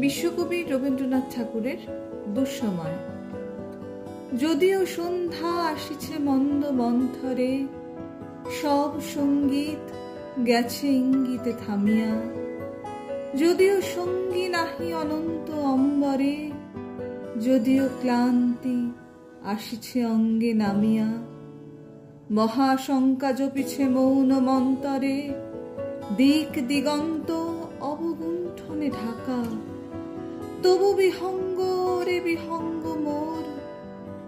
বিশ্বকবি রবীন্দ্রনাথ ঠাকুরের দুঃসময়। যদিও সন্ধ্যা আসিছে মন্দ মন্থরে, সব সঙ্গীত গেছে ইঙ্গিতে থামিয়া। যদিও সঙ্গী নাহি অনন্ত অম্বরে, যদিও ক্লান্তি আসিছে অঙ্গে নামিয়া। মহাশঙ্কা জপিছে মৌন মন্তরে, দিক দিগন্ত অবগুণ্ঠনে ঢাকা। তবু বিহঙ্গ রে বিহঙ্গ মোর,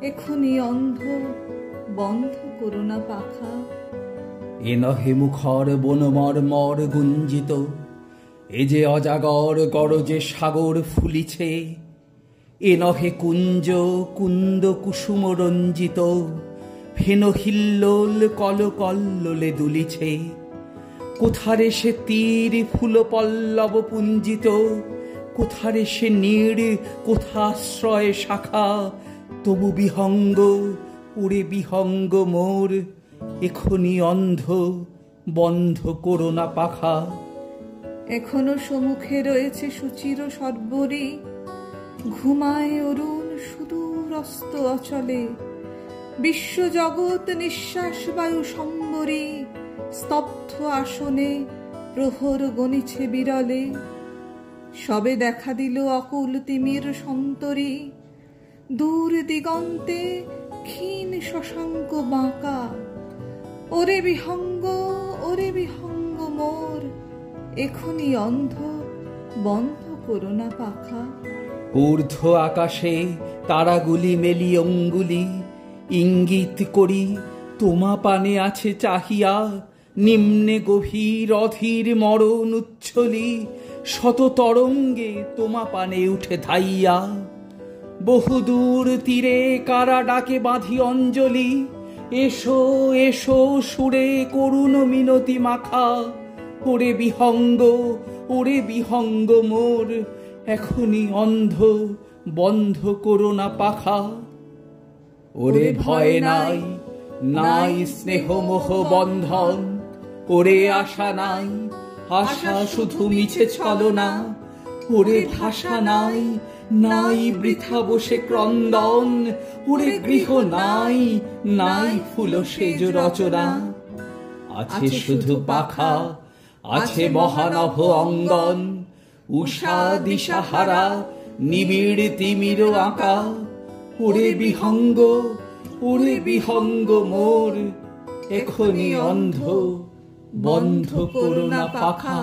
এখনি অন্ধ বন্ধ করোনা পাখা। এ নহে মুখর বনমর্মর গুঞ্জিত, এ যে অজাগর গরজে সাগর ফুলিছে। এ নহে কুঞ্জ কুন্দ কুসুম রঞ্জিত, ফেন হিল্লোল কল কল্লোলে দুলিছে। কোথারে সে তীর ফুল পল্লব পুঞ্জিত, কোথারে সে নীড় কোথাশ্রয় শাখা। তবু বিহঙ্গ উড়ে বিহঙ্গ মোর, এখনি অন্ধ বন্ধ করোনা পাখা। এখনো সম্মুখে রয়েছে সুচির সর্বরী, ঘুমায় অরুণ সুদূরস্ত অচলে। বিশ্বজগৎ নিঃশ্বাস বায়ু সম্বরী, স্তব্ধ আসনে প্রহর গণিছে বিরলে। সবে দেখা দিল অকুল তিমির সন্তরী, দূর দিগন্তে ক্ষীণ শশাঙ্ক বাঁকা। ওরে বিহঙ্গ মোর, এখনি অন্ধ বন্ধ করোনা পাখা। ঊর্ধ্ব আকাশে তারাগুলি মেলি অঙ্গুলি, ইঙ্গিত করি তোমা পানে আছে চাহিয়া। নিম্নে গভীর অধীর মরণ উচ্ছলি, শত তরঙ্গে তোমা পানে উঠে ধাইয়া। বহুদূর তীরে কারা ডাকে বাঁধি অঞ্জলি, এসো এসো সুরে করুণ মিনতি মাখা। ওরে বিহঙ্গ মোর, এখনি অন্ধ বন্ধ করোনা পাখা। ওরে ভয় নাই, নাই স্নেহ মোহ বন্ধন। ওরে আশা নাই, আশা শুধু মিছে ছলনা। ওরে ভাষা নাই, নাই বৃথা বসে ক্রন্দন। ওরে গৃহ নাই, নাই ফুল সেজ রচনা। আছে শুধু পাখা, আছে মহানভ অঙ্গন। উষা দিশাহারা নিবিড় তিমির আঁকা। ওরে বিহঙ্গ মোর, এখনি অন্ধ বন্ধ করোনা পাখা।